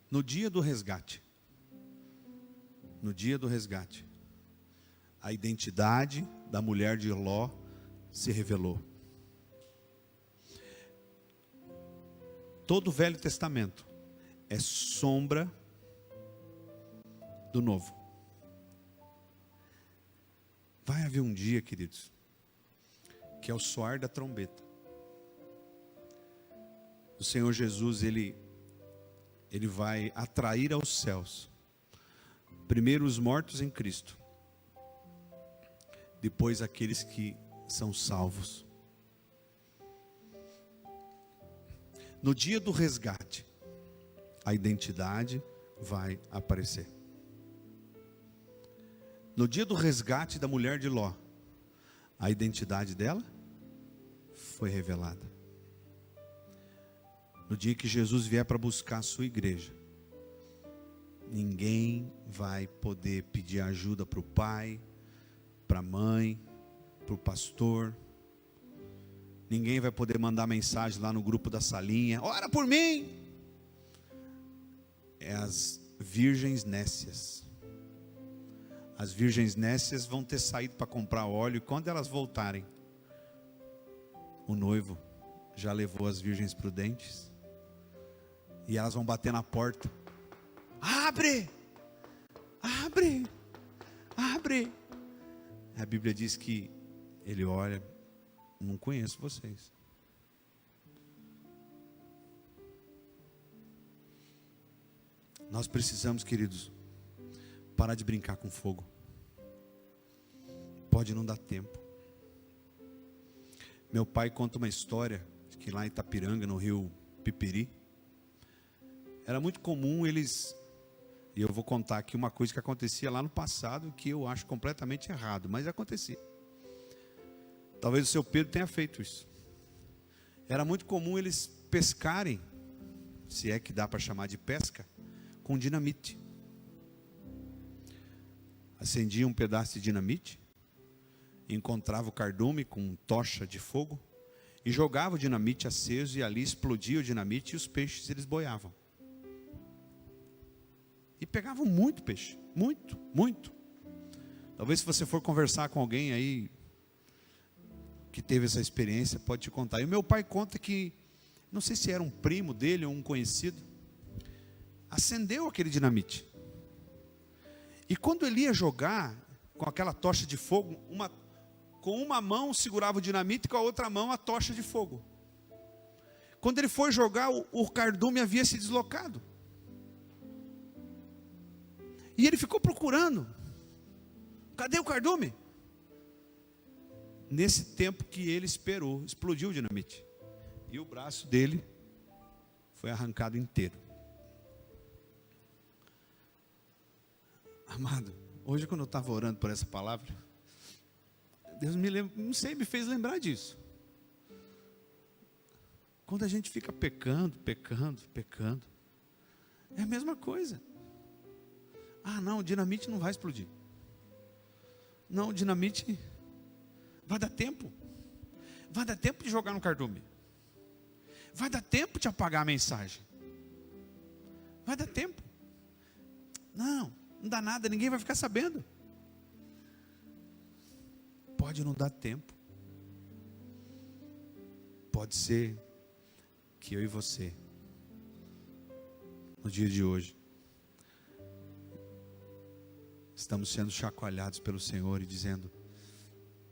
no dia do resgate, a identidade da mulher de Ló se revelou. Todo o Velho Testamento é sombra do Novo. Vai haver um dia, queridos, que ao soar da trombeta, Senhor Jesus, Ele vai atrair aos céus, primeiro os mortos em Cristo, depois aqueles que são salvos. No dia do resgate, a identidade vai aparecer. No dia do resgate da mulher de Ló, a identidade dela foi revelada. No dia que Jesus vier para buscar a sua igreja, ninguém vai poder pedir ajuda para o pai, para a mãe, para o pastor. Ninguém vai poder mandar mensagem lá no grupo da salinha: ora por mim. É as virgens nécias. As virgens nécias vão ter saído para comprar óleo, e quando elas voltarem, o noivo já levou as virgens prudentes, e elas vão bater na porta: abre, abre, abre. A Bíblia diz que ele olha: não conheço vocês. Nós precisamos, queridos, parar de brincar com fogo. Pode não dar tempo. Meu pai conta uma história que lá em Itapiranga, no rio Pipiri, era muito comum eles, e eu vou contar aqui uma coisa que acontecia lá no passado, que eu acho completamente errado, mas acontecia. Talvez o seu Pedro tenha feito isso. Era muito comum eles pescarem, se é que dá para chamar de pesca, com dinamite. Acendia um pedaço de dinamite, encontrava o cardume com tocha de fogo, e jogava o dinamite aceso, e ali explodia o dinamite, e os peixes eles boiavam. E pegavam muito peixe, muito, muito. Talvez se você for conversar com alguém aí, que teve essa experiência, pode te contar. E o meu pai conta que, não sei se era um primo dele ou um conhecido, acendeu aquele dinamite. E quando ele ia jogar com aquela tocha de fogo, com uma mão segurava o dinamite e com a outra mão a tocha de fogo. Quando ele foi jogar, o cardume havia se deslocado. E ele ficou procurando: cadê o cardume? Nesse tempo que ele esperou, explodiu o dinamite, e o braço dele foi arrancado inteiro. Amado, hoje quando eu estava orando por essa palavra, Deus me fez lembrar disso. Quando a gente fica pecando, é a mesma coisa. Ah não, o dinamite não vai explodir. Não, o dinamite vai dar tempo. Vai dar tempo de jogar no cardume. Vai dar tempo de apagar a mensagem. Vai dar tempo. Não dá nada, ninguém vai ficar sabendo. Pode não dar tempo. Pode ser que eu e você, no dia de hoje, estamos sendo chacoalhados pelo Senhor e dizendo: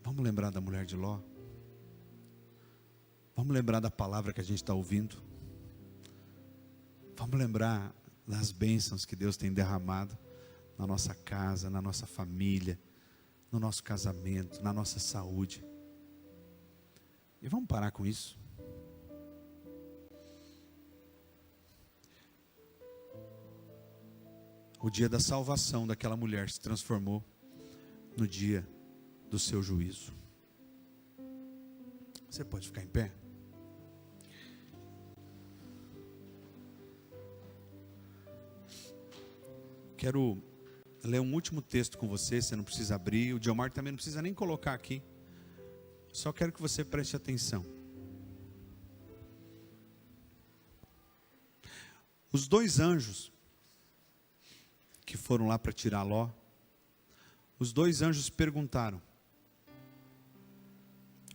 vamos lembrar da mulher de Ló? Vamos lembrar da palavra que a gente está ouvindo? Vamos lembrar das bênçãos que Deus tem derramado na nossa casa, na nossa família, no nosso casamento, na nossa saúde. E vamos parar com isso. O dia da salvação daquela mulher se transformou no dia do seu juízo. Você pode ficar em pé? Quero ler um último texto com você. Você não precisa abrir. O Diomar também não precisa nem colocar aqui. Só quero que você preste atenção. Os dois anjos que foram lá para tirar Ló, os dois anjos perguntaram: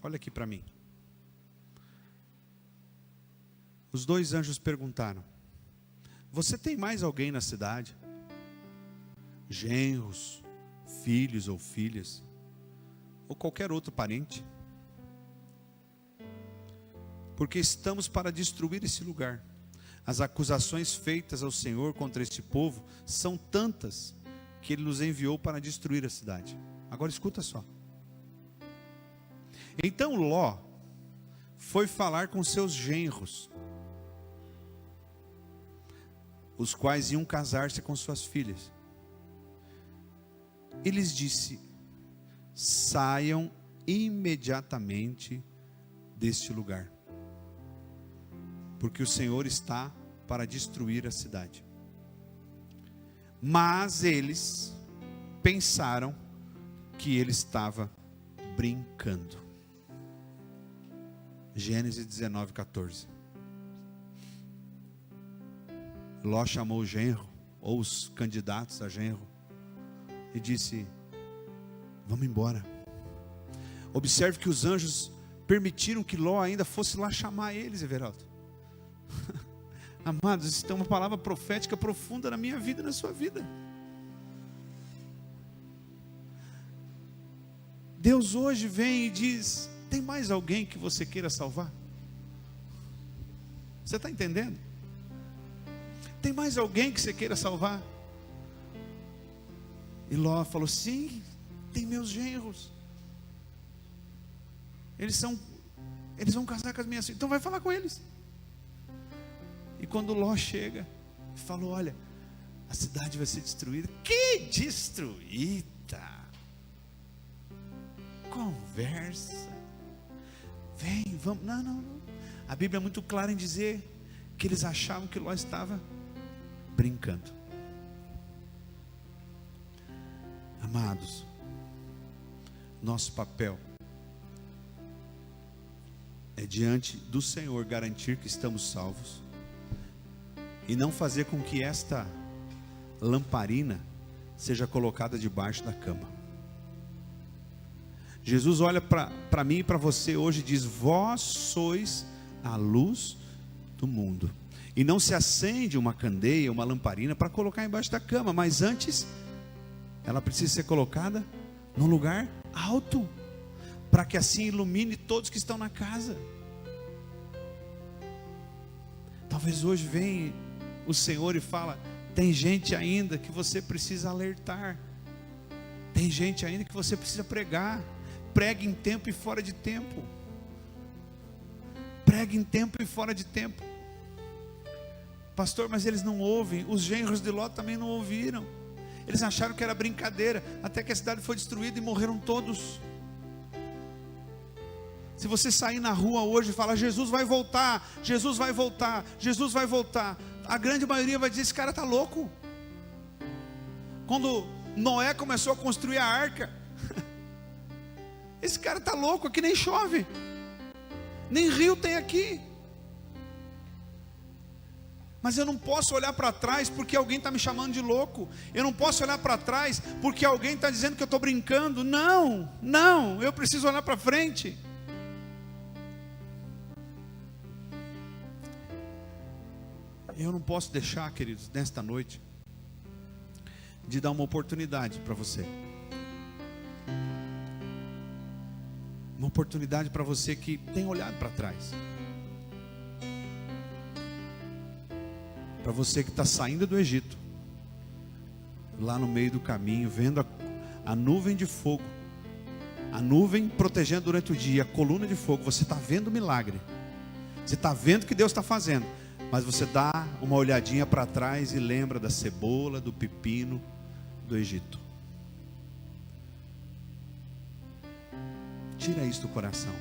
olha aqui para mim. Os dois anjos perguntaram: você tem mais alguém na cidade? Genros, filhos ou filhas, ou qualquer outro parente? porque estamos para destruir esse lugar. As acusações feitas ao Senhor contra este povo são tantas que Ele nos enviou para destruir a cidade. Agora escuta só. Então Ló foi falar com seus genros, os quais iam casar-se com suas filhas. E lhes disse: saiam imediatamente deste lugar, porque o Senhor está para destruir a cidade. Mas eles pensaram que ele estava brincando. Gênesis 19, 14. Ló chamou o genro, ou os candidatos a genro, e disse: vamos embora. Observe que os anjos permitiram que Ló ainda fosse lá chamar eles, Everaldo. Amados, isso tem uma palavra profética profunda na minha vida e na sua vida. Deus hoje vem e diz: tem mais alguém que você queira salvar? Você está entendendo? Tem mais alguém que você queira salvar? E Ló falou: sim, tem meus genros. Eles vão casar com as minhas filhas. Então vai falar com eles. E quando Ló chega, falou: olha, a cidade vai ser destruída. Que destruída! Conversa. Vem, vamos. Não. A Bíblia é muito clara em dizer que eles achavam que Ló estava brincando. Amados, nosso papel é diante do Senhor garantir que estamos salvos e não fazer com que esta lamparina seja colocada debaixo da cama. Jesus olha para mim e para você hoje e diz: vós sois a luz do mundo. E não se acende uma candeia, uma lamparina para colocar embaixo da cama, mas antes ela precisa ser colocada num lugar alto, para que assim ilumine todos que estão na casa. Talvez hoje venha o Senhor e fala: tem gente ainda que você precisa alertar, tem gente ainda que você precisa pregar. Pregue em tempo e fora de tempo. Pregue em tempo e fora de tempo. Pastor, mas eles não ouvem. Os genros de Ló também não ouviram. Eles acharam que era brincadeira, até que a cidade foi destruída e morreram todos. Se você sair na rua hoje e falar: Jesus vai voltar, Jesus vai voltar, Jesus vai voltar, a grande maioria vai dizer: esse cara está louco. Quando Noé começou a construir a arca, esse cara está louco, aqui nem chove, nem rio tem aqui. Mas eu não posso olhar para trás porque alguém está me chamando de louco. Eu não posso olhar para trás porque alguém está dizendo que eu estou brincando. Não, eu preciso olhar para frente. Eu não posso deixar, queridos, nesta noite, de dar uma oportunidade para você. Uma oportunidade para você que tem olhado para trás. Para você que está saindo do Egito, lá no meio do caminho, vendo a nuvem de fogo, a nuvem protegendo durante o dia, a coluna de fogo. Você está vendo o milagre, você está vendo o que Deus está fazendo, mas você dá uma olhadinha para trás e lembra da cebola, do pepino do Egito. Tira isso do coração.